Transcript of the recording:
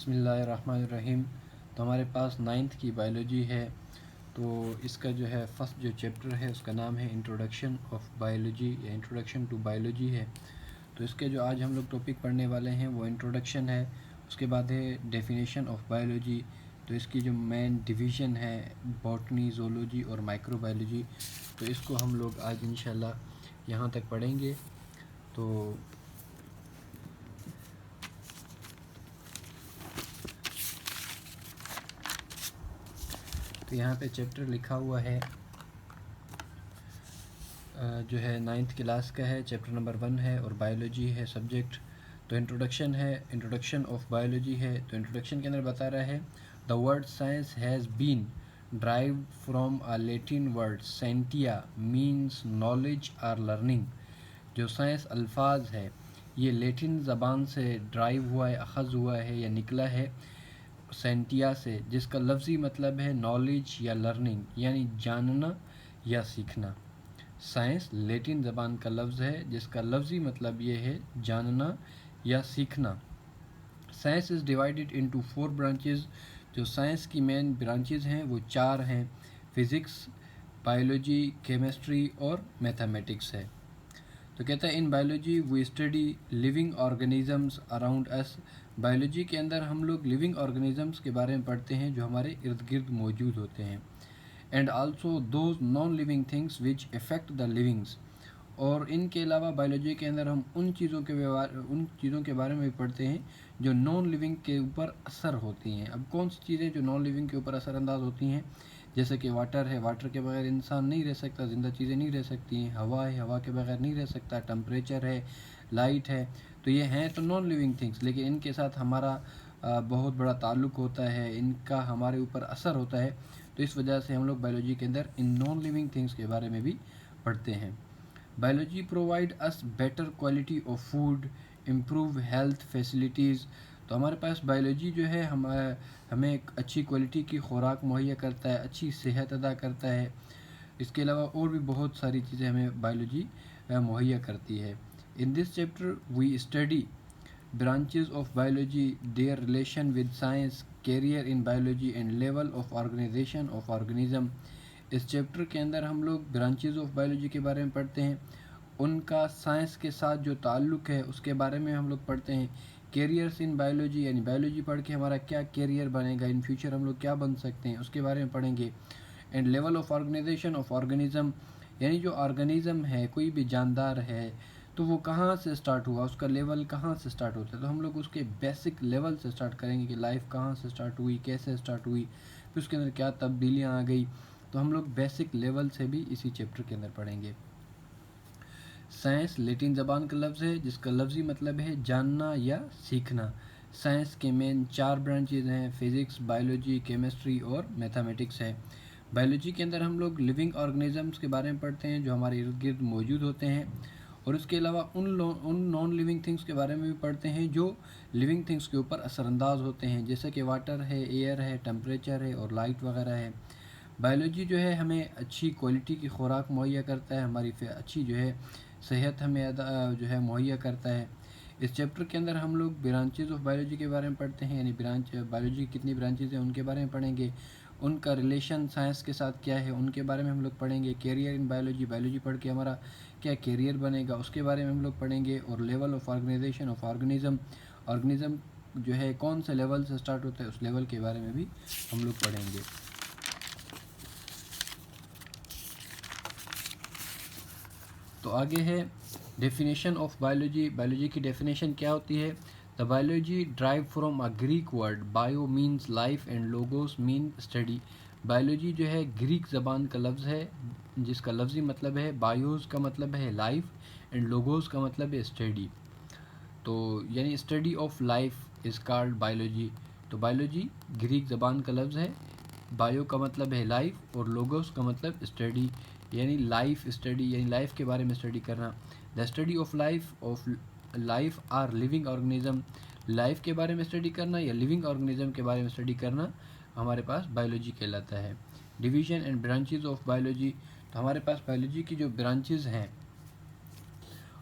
بسم اللہ الرحمن الرحیم۔ تو ہمارے پاس 9th کی بائیولوجی ہے، تو اس کا جو ہے فرسٹ جو چیپٹر ہے اس کا نام ہے انٹروڈکشن آف بائیولوجی یا انٹروڈکشن ٹو بائیولوجی ہے۔ تو اس کے جو آج ہم لوگ ٹاپک پڑھنے والے ہیں وہ انٹروڈکشن ہے، اس کے بعد ہے ڈیفینیشن آف بائیولوجی، تو اس کی جو مین ڈویژن ہے باٹنی، زولوجی اور مائکرو بائیولوجی، تو اس کو ہم لوگ آج انشاءاللہ یہاں تک پڑھیں گے۔ تو یہاں پہ چیپٹر لکھا ہوا ہے جو ہے 9th کلاس کا ہے، چیپٹر نمبر 1 ہے اور بائیولوجی ہے سبجیکٹ۔ تو انٹروڈکشن ہے، انٹروڈکشن آف بائیولوجی ہے، تو انٹروڈکشن کے اندر بتا رہا ہے the word science has been derived from a Latin word scientia means knowledge اور لرننگ۔ جو سائنس الفاظ ہے یہ لیٹن زبان سے ڈرائیو ہوا ہے، اخذ ہوا ہے یا نکلا ہے سینٹیا سے، جس کا لفظی مطلب ہے نالج یا لرننگ یعنی جاننا یا سیکھنا۔ سائنس لیٹن زبان کا لفظ ہے جس کا لفظی مطلب یہ ہے جاننا یا سیکھنا۔ Science is divided into 4 branches. جو سائنس کی مین برانچز ہیں وہ 4 ہیں، فزکس، بائیولوجی، کیمسٹری اور میتھمیٹکس ہے۔ تو کہتا ہے in biology we study living organisms around us. Biology کے اندر ہم لوگ لیونگ آرگنیزمز کے بارے میں پڑھتے ہیں جو ہمارے ارد گرد موجود ہوتے ہیں، and also those non living things which affect the livings. اور ان کے علاوہ بائیولوجی کے اندر ہم ان چیزوں کے بارے میں بھی پڑھتے ہیں جو نان لیونگ کے اوپر اثر ہوتی ہیں۔ اب کون سی چیزیں جو نان لیونگ کے اوپر اثر انداز ہوتی ہیں، جیسے کہ واٹر ہے، واٹر کے بغیر انسان نہیں رہ سکتا، زندہ چیزیں نہیں رہ سکتی ہیں، ہوا ہے، ہوا کے بغیر نہیں رہ سکتا، ٹمپریچر ہے، لائٹ ہے، تو یہ ہیں تو نان لیونگ تھنگس، لیکن ان کے ساتھ ہمارا بہت بڑا تعلق ہوتا ہے، ان کا ہمارے اوپر اثر ہوتا ہے، تو اس وجہ سے ہم لوگ بائیولوجی کے اندر ان نان لیونگ تھنگس کے بارے میں بھی پڑھتے ہیں۔ Biology provide us better quality of food, improve health facilities. تو ہمارے پاس بائیولوجی جو ہے ہمیں ایک اچھی کوالٹی کی خوراک مہیا کرتا ہے، اچھی صحت ادا کرتا ہے، اس کے علاوہ اور بھی بہت ساری چیزیں ہمیں بائیولوجی مہیا کرتی ہے۔ In this chapter we study branches of biology, their relation with science, career in biology and level of organization of organism. اس چیپٹر کے اندر ہم لوگ برانچز آف بائیولوجی کے بارے میں پڑھتے ہیں، ان کا سائنس کے ساتھ جو تعلق ہے اس کے بارے میں ہم لوگ پڑھتے ہیں، کیریئرس ان بائیولوجی یعنی بائیولوجی پڑھ کے ہمارا کیا کیریئر بنے گا، ان فیوچر ہم لوگ کیا بن سکتے ہیں اس کے بارے میں پڑھیں گے، and level of organization of organism یعنی جو آرگنزم ہے، کوئی بھی جاندار ہے تو وہ کہاں سے سٹارٹ ہوا، اس کا لیول کہاں سے سٹارٹ ہوتا ہے، تو ہم لوگ اس کے بیسک لیول سے سٹارٹ کریں گے کہ لائف کہاں سے سٹارٹ ہوئی، کیسے سٹارٹ ہوئی، پھر اس کے اندر کیا تبدیلیاں آ گئی، تو ہم لوگ بیسک لیول سے بھی اسی چیپٹر کے اندر پڑھیں گے۔ سائنس لیٹن زبان کا لفظ ہے جس کا لفظی مطلب ہے جاننا یا سیکھنا۔ سائنس کے مین 4 برانچز ہیں، فزکس، بائیولوجی، کیمسٹری اور میتھمیٹکس ہے۔ بائیولوجی کے اندر ہم لوگ لیونگ آرگنزمس کے بارے میں پڑھتے ہیں جو ہمارے ارد گرد موجود ہوتے ہیں، اور اس کے علاوہ ان نان لیونگ تھنگس کے بارے میں بھی پڑھتے ہیں جو لیونگ تھنگس کے اوپر اثر انداز ہوتے ہیں، جیسے کہ واٹر ہے، ایئر ہے، ٹمپریچر ہے اور لائٹ وغیرہ ہے۔ بائیولوجی جو ہے ہمیں اچھی کوالٹی کی خوراک مہیا کرتا ہے، ہماری اچھی جو ہے صحت ہمیں جو ہے مہیا کرتا ہے۔ اس چیپٹر کے اندر ہم لوگ برانچز آف بائیولوجی کے بارے میں پڑھتے ہیں، یعنی بائیولوجی کی کتنی برانچز ہیں ان کے بارے میں پڑھیں گے، ان کا ریلیشن سائنس کے ساتھ کیا ہے ان کے بارے میں ہم لوگ پڑھیں گے، کیریئر ان بائیولوجی، بائیولوجی پڑھ کے ہمارا کیا کیریئر بنے گا اس کے بارے میں ہم لوگ پڑھیں گے، اور level of organization of organism, organism جو ہے کون سے لیول سے سٹارٹ ہوتا ہے اس لیول کے بارے میں بھی ہم لوگ پڑھیں گے۔ تو آگے ہے ڈیفینیشن آف بائیولوجی۔ بائیولوجی کی ڈیفینیشن کیا ہوتی ہے؟ The biology derive from a Greek word, bio means life and logos mean study. Biology جو ہے گریک زبان کا لفظ ہے جس کا لفظی مطلب ہے بائیوز کا مطلب ہے لائف اینڈ لوگوس کا مطلب ہے اسٹڈی، تو یعنی study of life is called biology. تو بائیولوجی گریک زبان کا لفظ ہے، بائیو کا مطلب ہے لائف اور لوگوس کا مطلب اسٹڈی، یعنی لائف اسٹڈی یعنی لائف کے بارے میں اسٹڈی کرنا۔ The study of life or living organism, life کے بارے میں اسٹڈی کرنا یا لیونگ آرگنزم کے بارے میں اسٹڈی کرنا ہمارے پاس بائیولوجی کہلاتا ہے۔ Division and branches of biology, تو ہمارے پاس بائیولوجی کی جو برانچز ہیں